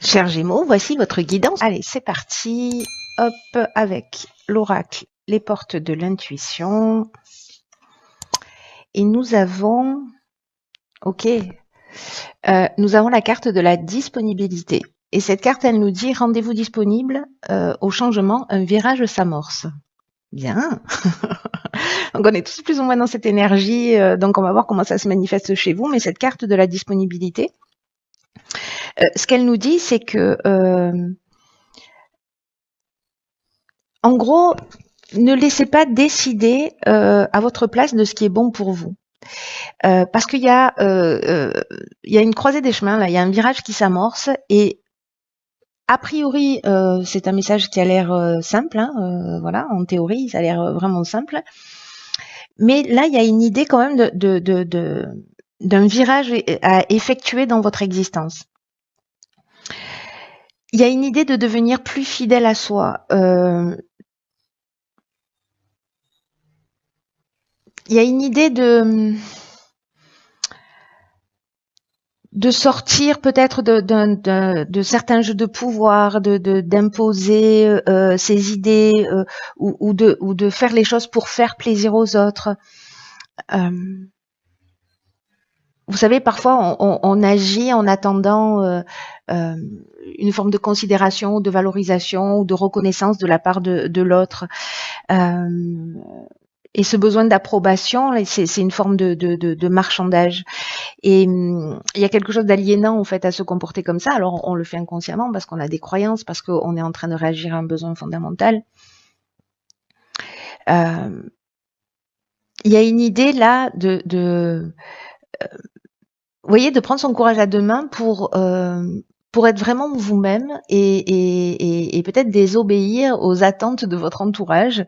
Chers Gémeaux, voici votre guidance. Allez, c'est parti. Hop, avec l'oracle, les portes de l'intuition. Et nous avons, ok, nous avons la carte de la disponibilité. Et cette carte, elle nous dit rendez-vous disponible au changement, un virage s'amorce. Bien. Donc on est tous plus ou moins dans cette énergie. Donc on va voir comment ça se manifeste chez vous. Mais cette carte de la disponibilité, ce qu'elle nous dit, c'est que en gros, ne laissez pas décider à votre place de ce qui est bon pour vous. Parce qu'il y a une croisée des chemins, là, il y a un virage qui s'amorce et a priori, c'est un message qui a l'air simple, hein, voilà, en théorie, ça a l'air vraiment simple. Mais là, il y a une idée quand même d'un virage à effectuer dans votre existence. Il y a une idée de devenir plus fidèle à soi. Il y a une idée de sortir peut-être de certains jeux de pouvoir, d'imposer ses idées ou de faire les choses pour faire plaisir aux autres. Vous savez, parfois on agit en attendant une forme de considération, de valorisation ou de reconnaissance de la part de l'autre. Et ce besoin d'approbation, c'est une forme de marchandage. Et il y a quelque chose d'aliénant en fait à se comporter comme ça. Alors on le fait inconsciemment parce qu'on a des croyances, parce qu'on est en train de réagir à un besoin fondamental. Il y a une idée là vous voyez, de prendre son courage à deux mains pour être vraiment vous-même et peut-être désobéir aux attentes de votre entourage.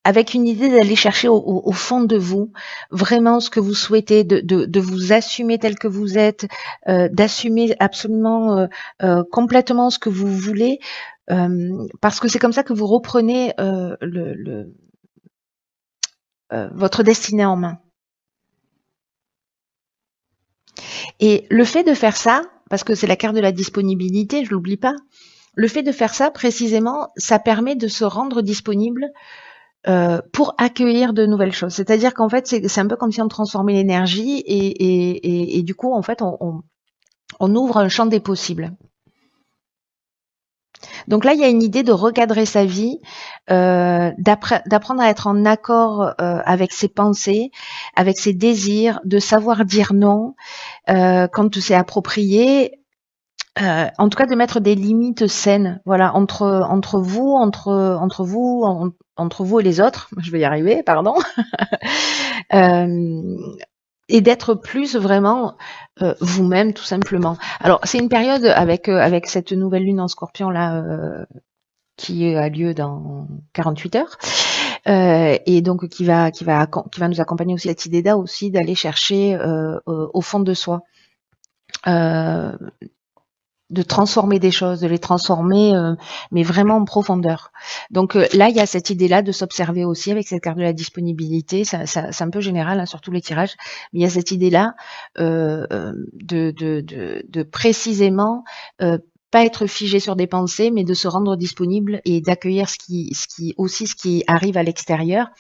Avec une idée d'aller chercher au fond de vous vraiment ce que vous souhaitez, de vous assumer tel que vous êtes, d'assumer absolument complètement ce que vous voulez, parce que c'est comme ça que vous reprenez votre destinée en main. Et le fait de faire ça, parce que c'est la carte de la disponibilité, je l'oublie pas, le fait de faire ça précisément, ça permet de se rendre disponible pour accueillir de nouvelles choses. C'est-à-dire qu'en fait, c'est un peu comme si on transformait l'énergie et du coup, en fait, on ouvre un champ des possibles. Donc là, il y a une idée de recadrer sa vie, d'apprendre à être en accord avec ses pensées, avec ses désirs, de savoir dire non quand c'est approprié. En tout cas, de mettre des limites saines, voilà, entre vous, entre vous et les autres. Je vais y arriver, pardon. Et d'être plus vraiment vous-même, tout simplement. Alors, c'est une période avec cette nouvelle lune en Scorpion là qui a lieu dans 48 heures. Et donc qui va nous accompagner aussi cette idée là aussi d'aller chercher au fond de soi. De transformer des choses, de les transformer, mais vraiment en profondeur. Donc là, il y a cette idée-là de s'observer aussi avec cette carte de la disponibilité. C'est un peu général hein, sur tous les tirages, mais il y a cette idée-là de précisément pas être figé sur des pensées, mais de se rendre disponible et d'accueillir ce qui arrive à l'extérieur,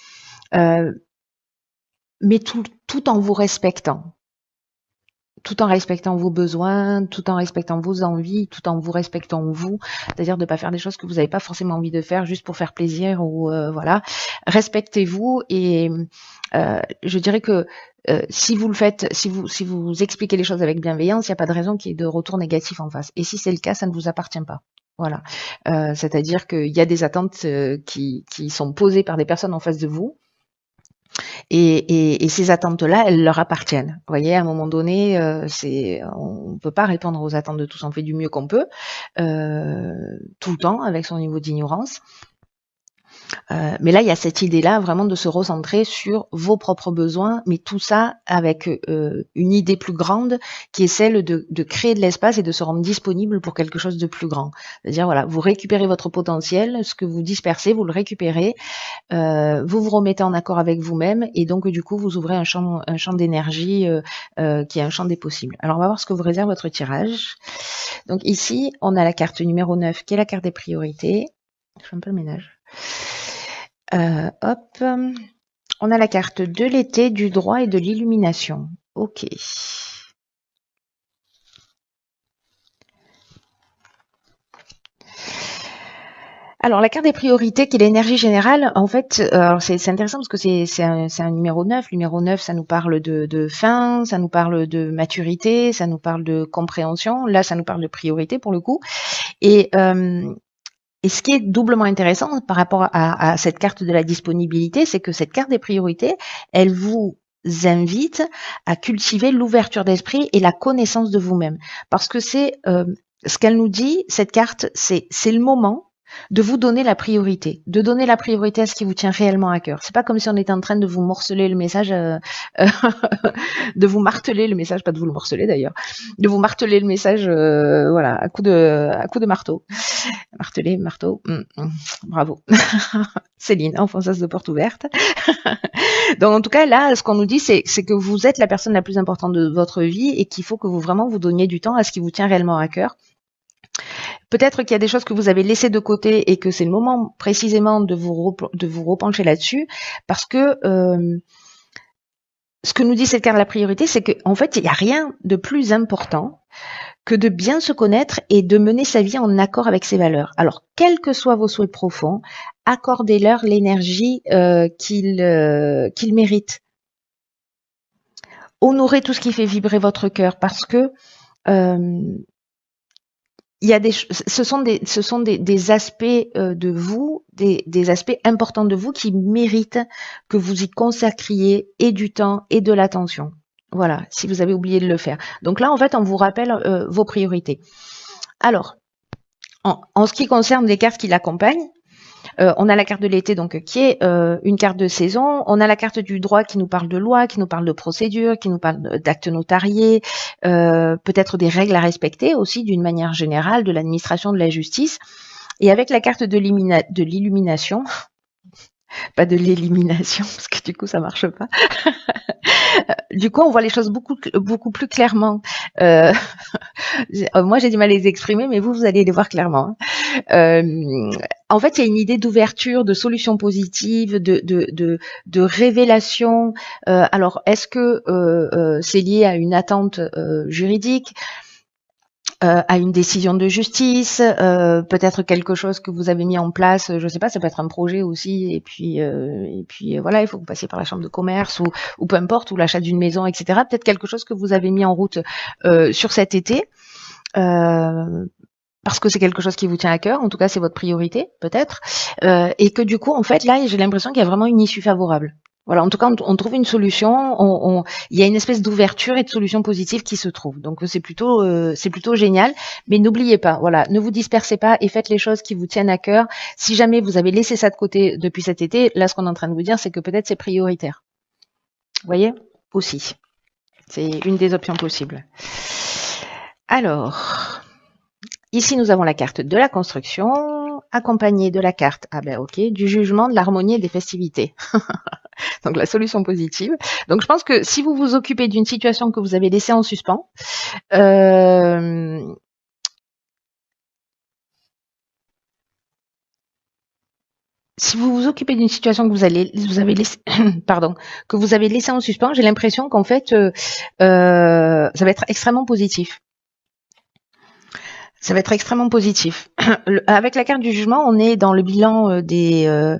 mais tout en vous respectant. Tout en respectant vos besoins, tout en respectant vos envies, tout en vous respectant vous, c'est-à-dire de ne pas faire des choses que vous n'avez pas forcément envie de faire juste pour faire plaisir ou voilà. Respectez-vous et je dirais que si vous le faites, si vous expliquez les choses avec bienveillance, il n'y a pas de raison qu'il y ait de retour négatif en face. Et si c'est le cas, ça ne vous appartient pas. Voilà. C'est-à-dire qu'il y a des attentes qui sont posées par des personnes en face de vous. Et ces attentes-là, elles leur appartiennent. Vous voyez, à un moment donné, on peut pas répondre aux attentes de tous. On fait du mieux qu'on peut, tout le temps, avec son niveau d'ignorance. Mais là, il y a cette idée-là vraiment de se recentrer sur vos propres besoins, mais tout ça avec une idée plus grande qui est celle de créer de l'espace et de se rendre disponible pour quelque chose de plus grand. C'est-à-dire, voilà, vous récupérez votre potentiel, ce que vous dispersez, vous le récupérez, vous vous remettez en accord avec vous-même et donc du coup, vous ouvrez un champ d'énergie qui est un champ des possibles. Alors, on va voir ce que vous réserve votre tirage. Donc ici, on a la carte numéro 9 qui est la carte des priorités. Je fais un peu le ménage. Hop, on a la carte de l'été, du droit et de l'illumination. Ok. Alors, la carte des priorités, qui est l'énergie générale, en fait, c'est intéressant parce que c'est un numéro 9. Le numéro 9, ça nous parle de fin, ça nous parle de maturité, ça nous parle de compréhension. Là, ça nous parle de priorité pour le coup. Et ce qui est doublement intéressant par rapport à cette carte de la disponibilité, c'est que cette carte des priorités, elle vous invite à cultiver l'ouverture d'esprit et la connaissance de vous-même. Parce que c'est ce qu'elle nous dit, cette carte, c'est le moment de vous donner la priorité, de donner la priorité à ce qui vous tient réellement à cœur. C'est pas comme si on était en train de vous morceler le message, de vous marteler le message, pas de vous le morceler d'ailleurs, de vous marteler le message, voilà, à coup de marteau. Marteler, marteau, bravo. Céline, enfonçage de porte ouverte. Donc en tout cas, là, ce qu'on nous dit, c'est que vous êtes la personne la plus importante de votre vie et qu'il faut que vous vraiment vous donniez du temps à ce qui vous tient réellement à cœur. Peut-être qu'il y a des choses que vous avez laissées de côté et que c'est le moment précisément de vous repencher là-dessus, parce que ce que nous dit cette carte de la priorité, c'est qu'en fait, il n'y a rien de plus important que de bien se connaître et de mener sa vie en accord avec ses valeurs. Alors, quels que soient vos souhaits profonds, accordez-leur l'énergie qu'ils méritent. Honorez tout ce qui fait vibrer votre cœur, parce que il y a ce sont des aspects de vous, des aspects importants de vous qui méritent que vous y consacriez et du temps et de l'attention. Voilà, si vous avez oublié de le faire. Donc là, en fait, on vous rappelle vos priorités. Alors, en ce qui concerne les cartes qui l'accompagnent, on a la carte de l'été, donc qui est une carte de saison. On a la carte du droit qui nous parle de loi, qui nous parle de procédure, qui nous parle d'actes notariés, peut-être des règles à respecter aussi d'une manière générale, de l'administration de la justice. Et avec la carte de l'illumination, pas de l'élimination, parce que du coup ça marche pas. Du coup, on voit les choses beaucoup plus clairement. Moi, j'ai du mal à les exprimer, mais vous allez les voir clairement. En fait, il y a une idée d'ouverture, de solutions positives, de révélation. Alors, est-ce que c'est lié à une attente juridique, à une décision de justice, peut-être quelque chose que vous avez mis en place, je sais pas, ça peut être un projet aussi, et puis voilà, il faut que vous passiez par la chambre de commerce ou peu importe, ou l'achat d'une maison, etc. Peut-être quelque chose que vous avez mis en route sur cet été, parce que c'est quelque chose qui vous tient à cœur, en tout cas c'est votre priorité, peut-être, et que du coup, en fait, là, j'ai l'impression qu'il y a vraiment une issue favorable. Voilà, en tout cas, on trouve une solution, il y a une espèce d'ouverture et de solution positive qui se trouve. Donc c'est plutôt génial. Mais n'oubliez pas, voilà, ne vous dispersez pas et faites les choses qui vous tiennent à cœur. Si jamais vous avez laissé ça de côté depuis cet été, là, ce qu'on est en train de vous dire, c'est que peut-être c'est prioritaire. Vous voyez, aussi, c'est une des options possibles. Alors, ici, nous avons la carte de la construction, accompagnée de la carte, du jugement, de l'harmonie et des festivités. Donc la solution positive. Donc je pense que si vous vous occupez d'une situation que vous avez laissée en suspens, si vous vous occupez d'une situation que vous avez laissé, que vous avez laissée en suspens, j'ai l'impression qu'en fait, ça va être extrêmement positif. Ça va être extrêmement positif. Avec la carte du jugement, on est dans le bilan des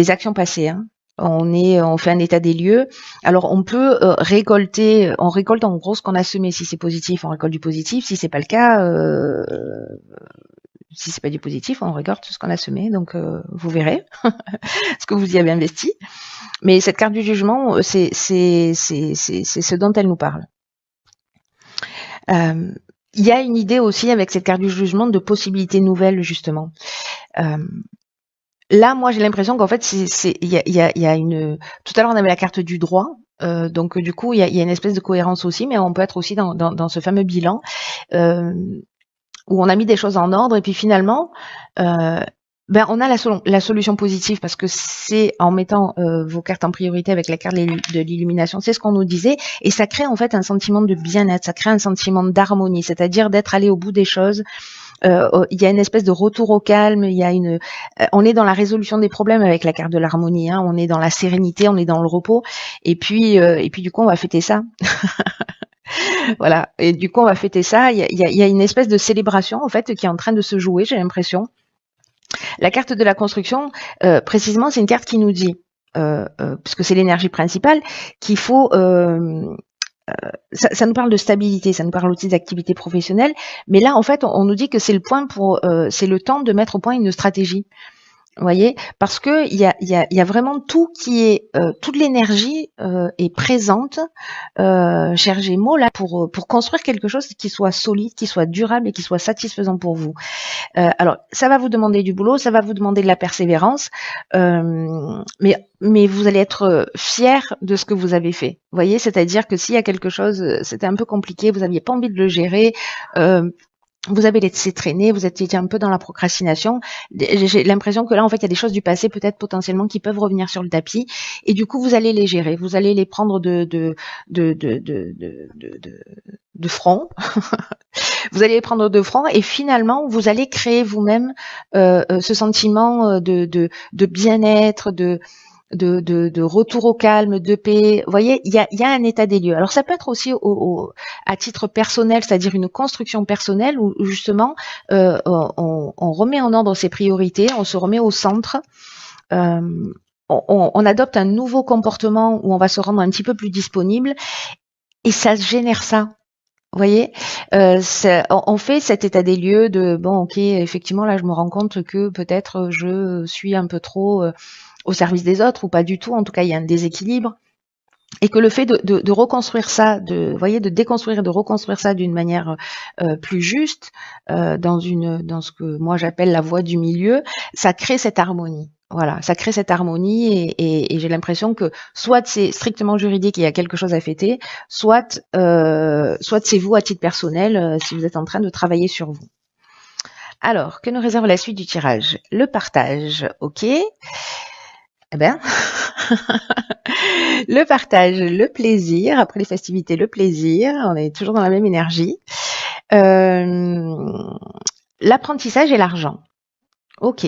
actions passées. Hein. On fait un état des lieux. Alors on peut récolter, on récolte en gros ce qu'on a semé. Si c'est positif, on récolte du positif. Si c'est pas le cas, si c'est pas du positif, on récolte ce qu'on a semé. Donc vous verrez ce que vous y avez investi. Mais cette carte du jugement, c'est ce dont elle nous parle. Il y a une idée aussi avec cette carte du jugement de possibilités nouvelles justement. là, moi, j'ai l'impression qu'en fait, il y a une. Tout à l'heure, on avait la carte du droit. Donc, du coup, il y a une espèce de cohérence aussi, mais on peut être aussi dans ce fameux bilan euh, où on a mis des choses en ordre et puis finalement, euh, ben, on a la solution positive parce que c'est en mettant vos cartes en priorité avec la carte de l'illumination, c'est ce qu'on nous disait, et ça crée en fait un sentiment de bien-être, ça crée un sentiment d'harmonie, c'est-à-dire d'être allé au bout des choses. Il y a une espèce de retour au calme, il y a on est dans la résolution des problèmes avec la carte de l'harmonie, hein, on est dans la sérénité, on est dans le repos, et puis du coup on va fêter ça. Voilà. Et du coup, on va fêter ça. Il y a une espèce de célébration, en fait, qui est en train de se jouer, j'ai l'impression. La carte de la construction, précisément, c'est une carte qui nous dit, puisque c'est l'énergie principale, qu'il faut... ça nous parle de stabilité, ça nous parle aussi d'activité professionnelle, mais là, en fait, on nous dit que c'est c'est le temps de mettre au point une stratégie. Vous voyez, parce que il y a vraiment tout qui est toute l'énergie est présente, cher Gémeaux, là pour construire quelque chose qui soit solide, qui soit durable et qui soit satisfaisant pour vous. Alors, ça va vous demander du boulot, ça va vous demander de la persévérance, mais vous allez être fier de ce que vous avez fait. Vous voyez, c'est-à-dire que s'il y a quelque chose, c'était un peu compliqué, vous n'aviez pas envie de le gérer. Vous avez laissé traîner, vous étiez un peu dans la procrastination. J'ai l'impression que là, en fait, il y a des choses du passé, peut-être potentiellement, qui peuvent revenir sur le tapis. Et du coup, vous allez les gérer. Vous allez les prendre de front. Vous allez les prendre de front. Et finalement, vous allez créer vous-même ce sentiment de bien-être, de retour au calme, de paix. Vous voyez, il y a un état des lieux. Alors ça peut être aussi à titre personnel, c'est-à-dire une construction personnelle où justement on remet en ordre ses priorités, on se remet au centre. On adopte un nouveau comportement où on va se rendre un petit peu plus disponible et ça génère ça. Vous voyez, on fait cet état des lieux de bon, ok, effectivement là je me rends compte que peut-être je suis un peu trop au service des autres ou pas du tout. En tout cas, il y a un déséquilibre. Et que le fait de reconstruire ça, vous voyez, de déconstruire et de reconstruire ça d'une manière plus juste, dans ce que moi j'appelle la voie du milieu, ça crée cette harmonie. Voilà, ça crée cette harmonie et j'ai l'impression que soit c'est strictement juridique et il y a quelque chose à fêter, soit c'est vous à titre personnel si vous êtes en train de travailler sur vous. Alors, que nous réserve la suite du tirage? Le partage, ok. Eh ben, le partage, le plaisir, après les festivités, le plaisir, on est toujours dans la même énergie. L'apprentissage et l'argent. Ok.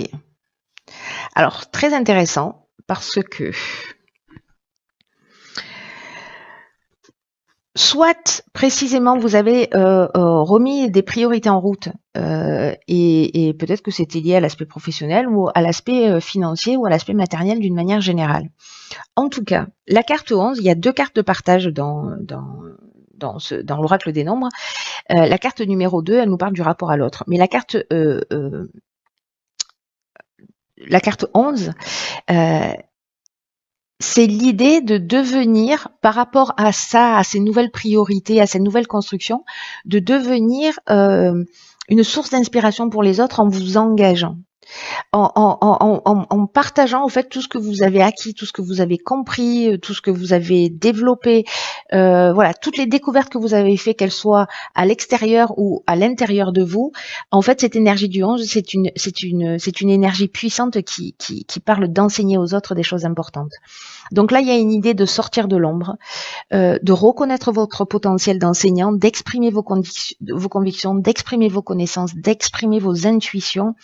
Alors, très intéressant, parce que soit précisément vous avez remis des priorités en route et peut-être que c'était lié à l'aspect professionnel ou à l'aspect financier ou à l'aspect matériel d'une manière générale. En tout cas, la carte 11, il y a deux cartes de partage dans l'oracle des nombres. La carte numéro 2, elle nous parle du rapport à l'autre. Mais la carte 11, c'est l'idée de devenir, par rapport à ça, à ces nouvelles priorités, à cette nouvelle construction, de devenir une source d'inspiration pour les autres en vous engageant. En partageant en fait tout ce que vous avez acquis, tout ce que vous avez compris, tout ce que vous avez développé, voilà, toutes les découvertes que vous avez fait, qu'elles soient à l'extérieur ou à l'intérieur de vous. En fait, cette énergie du 11, c'est une énergie puissante qui parle d'enseigner aux autres des choses importantes. Donc là, il y a une idée de sortir de l'ombre, de reconnaître votre potentiel d'enseignant, d'exprimer vos convictions, d'exprimer vos connaissances, d'exprimer vos intuitions,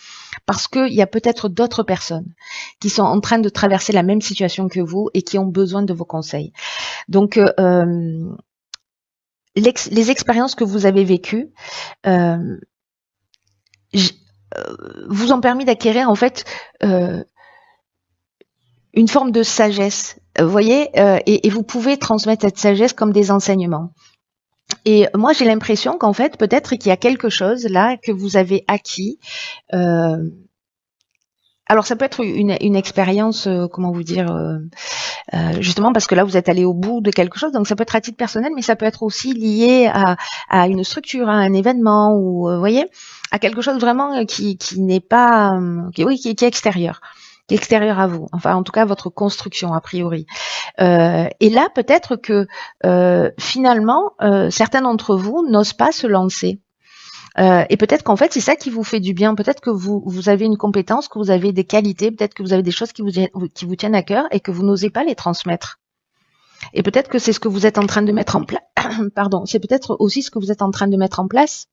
parce qu'il y a peut-être d'autres personnes qui sont en train de traverser la même situation que vous et qui ont besoin de vos conseils. Donc, les expériences que vous avez vécues vous ont permis d'acquérir en fait une forme de sagesse, vous voyez, et vous pouvez transmettre cette sagesse comme des enseignements. Et moi, j'ai l'impression qu'en fait, peut-être qu'il y a quelque chose là que vous avez acquis. Alors, ça peut être une expérience, comment vous dire, justement parce que là, vous êtes allé au bout de quelque chose. Donc, ça peut être à titre personnel, mais ça peut être aussi lié à une structure, à un événement, ou vous voyez, à quelque chose vraiment qui n'est pas, qui est extérieur, extérieur à vous, enfin en tout cas votre construction a priori. Et là peut-être que finalement certains d'entre vous n'osent pas se lancer. Et peut-être qu'en fait c'est ça qui vous fait du bien. Peut-être que vous avez une compétence, que vous avez des qualités, peut-être que vous avez des choses qui vous tiennent à cœur et que vous n'osez pas les transmettre. Et peut-être que c'est ce que vous êtes en train de mettre en place. Pardon, c'est peut-être aussi ce que vous êtes en train de mettre en place.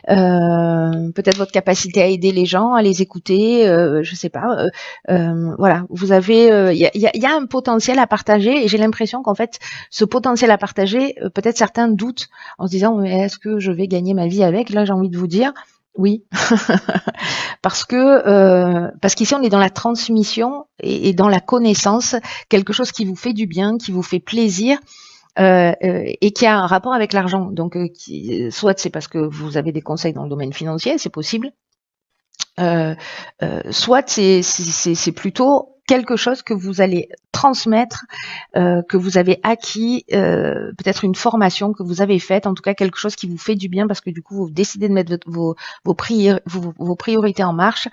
Peut-être votre capacité à aider les gens, à les écouter, je sais pas. Voilà, vous avez, il y a un potentiel à partager et j'ai l'impression qu'en fait, ce potentiel à partager, peut-être certains doutent en se disant mais est-ce que je vais gagner ma vie avec? Là, j'ai envie de vous dire oui, parce qu'ici on est dans la transmission et dans la connaissance, quelque chose qui vous fait du bien, qui vous fait plaisir. Et qui a un rapport avec l'argent. Donc, soit c'est parce que vous avez des conseils dans le domaine financier, c'est possible. Soit c'est plutôt quelque chose que vous allez transmettre, que vous avez acquis, peut-être une formation que vous avez faite, en tout cas quelque chose qui vous fait du bien parce que du coup vous décidez de mettre vos priorités en marche.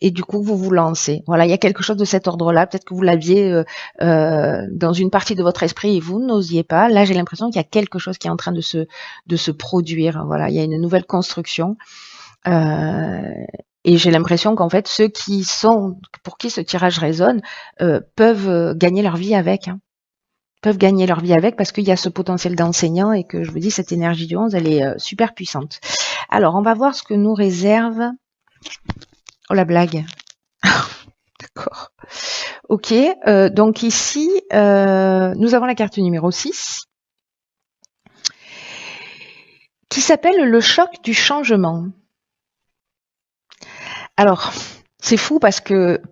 Et du coup, vous vous lancez. Voilà, il y a quelque chose de cet ordre-là. Peut-être que vous l'aviez dans une partie de votre esprit et vous n'osiez pas. Là, j'ai l'impression qu'il y a quelque chose qui est en train de se produire. Voilà, il y a une nouvelle construction. Et j'ai l'impression qu'en fait, ceux pour qui ce tirage résonne, peuvent gagner leur vie avec. Hein. Peuvent gagner leur vie avec parce qu'il y a ce potentiel d'enseignant et que je vous dis, cette énergie du 11, elle est super puissante. Alors, on va voir ce que nous réserve. Oh la blague. D'accord. Ok, donc ici, nous avons la carte numéro 6 qui s'appelle le choc du changement. Alors, c'est fou parce que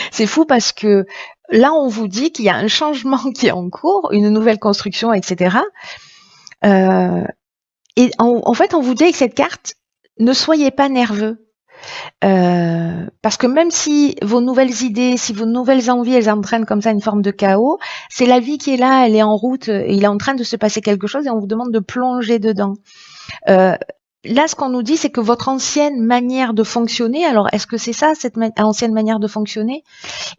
c'est fou parce que là, on vous dit qu'il y a un changement qui est en cours, une nouvelle construction, etc. Et en fait, on vous dit avec cette carte, ne soyez pas nerveux. Parce que même si vos nouvelles idées, si vos nouvelles envies, elles entraînent comme ça une forme de chaos, c'est la vie qui est là, elle est en route, et il est en train de se passer quelque chose et on vous demande de plonger dedans. Là, ce qu'on nous dit, c'est que votre ancienne manière de fonctionner, alors est-ce que c'est ça, cette ancienne manière de fonctionner,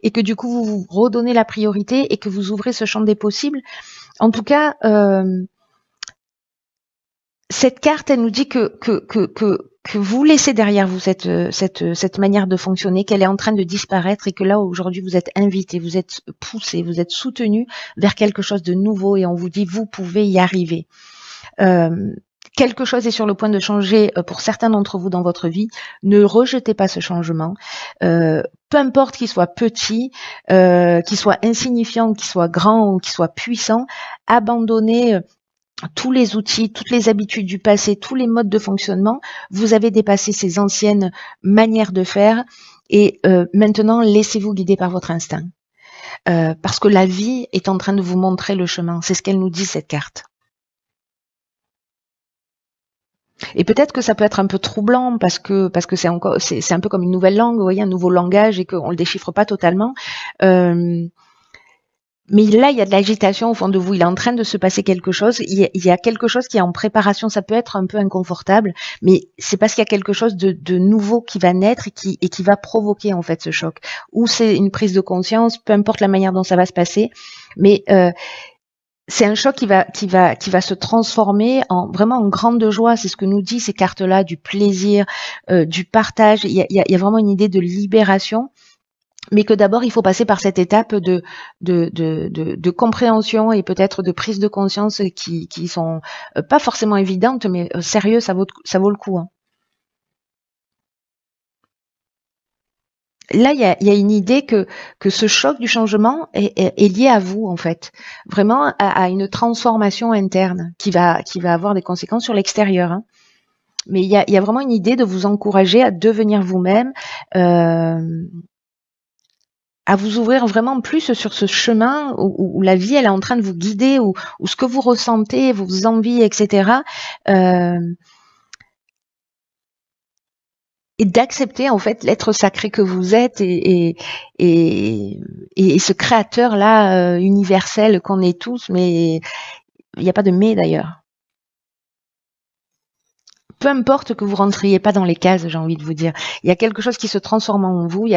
et que du coup vous vous redonnez la priorité et que vous ouvrez ce champ des possibles. En tout cas, cette carte, elle nous dit que vous laissez derrière vous cette manière de fonctionner, qu'elle est en train de disparaître et que là, aujourd'hui, vous êtes invité, vous êtes poussé, vous êtes soutenu vers quelque chose de nouveau et on vous dit, vous pouvez y arriver. Quelque chose est sur le point de changer pour certains d'entre vous dans votre vie. Ne rejetez pas ce changement. Peu importe qu'il soit petit, qu'il soit insignifiant, qu'il soit grand ou qu'il soit puissant, abandonnez tous les outils, toutes les habitudes du passé, tous les modes de fonctionnement. Vous avez dépassé ces anciennes manières de faire et maintenant laissez-vous guider par votre instinct. Parce que la vie est en train de vous montrer le chemin. C'est ce qu'elle nous dit, cette carte. Et peut-être que ça peut être un peu troublant parce que c'est un peu comme une nouvelle langue, vous voyez, un nouveau langage et qu'on le déchiffre pas totalement. Mais là, il y a de l'agitation au fond de vous. Il est en train de se passer quelque chose. Il y a quelque chose qui est en préparation. Ça peut être un peu inconfortable, mais c'est parce qu'il y a quelque chose de nouveau qui va naître et qui va provoquer en fait ce choc. Ou c'est une prise de conscience, peu importe la manière dont ça va se passer. Mais c'est un choc qui va se transformer vraiment en grande joie. C'est ce que nous dit ces cartes-là, du plaisir, du partage. Il y a vraiment une idée de libération, mais que d'abord il faut passer par cette étape de compréhension et peut-être de prise de conscience qui sont pas forcément évidentes, mais sérieux, ça vaut le coup. Hein. Là, il y a une idée que ce choc du changement est lié à vous, en fait. Vraiment à une transformation interne qui va avoir des conséquences sur l'extérieur. Hein. Mais il y a vraiment une idée de vous encourager à devenir vous-même, à vous ouvrir vraiment plus sur ce chemin où la vie, elle est en train de vous guider, où ce que vous ressentez, vos envies, etc., et d'accepter en fait l'être sacré que vous êtes et ce créateur là universel qu'on est tous, mais il n'y a pas de mais d'ailleurs. peu importe que vous rentriez pas dans les cases, j'ai envie de vous dire. Il y a quelque chose qui se transforme en vous.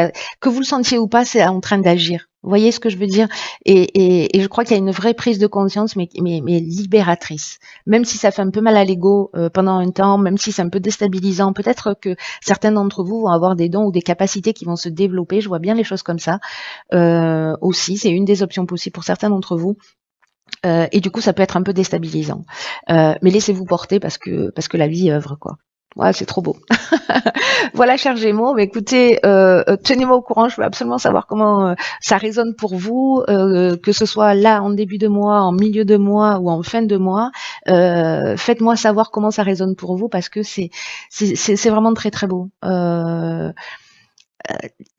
Que vous le sentiez ou pas, c'est en train d'agir. Vous voyez ce que je veux dire? Et je crois qu'il y a une vraie prise de conscience, mais libératrice. Même si ça fait un peu mal à l'ego pendant un temps, même si c'est un peu déstabilisant, peut-être que certains d'entre vous vont avoir des dons ou des capacités qui vont se développer. Je vois bien les choses comme ça aussi. C'est une des options possibles pour certains d'entre vous. Et du coup, ça peut être un peu déstabilisant. Mais laissez-vous porter parce que la vie œuvre, quoi. Ouais, c'est trop beau. Voilà, chers Gémeaux, mais écoutez, tenez-moi au courant, je veux absolument savoir comment ça résonne pour vous, que ce soit là en début de mois, en milieu de mois ou en fin de mois. Faites-moi savoir comment ça résonne pour vous parce que c'est vraiment très très beau.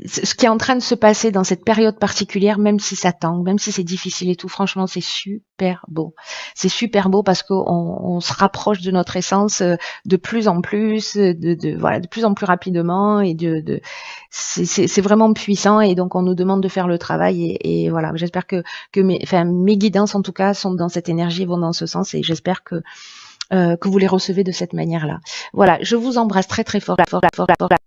Ce qui est en train de se passer dans cette période particulière, même si ça tangue, même si c'est difficile et tout, franchement, c'est super beau. C'est super beau parce qu'on se rapproche de notre essence de plus en plus, de plus en plus rapidement et c'est vraiment puissant et donc on nous demande de faire le travail et voilà. J'espère que mes guidances en tout cas sont dans cette énergie, vont dans ce sens et j'espère que vous les recevez de cette manière-là. Voilà, je vous embrasse très très fort.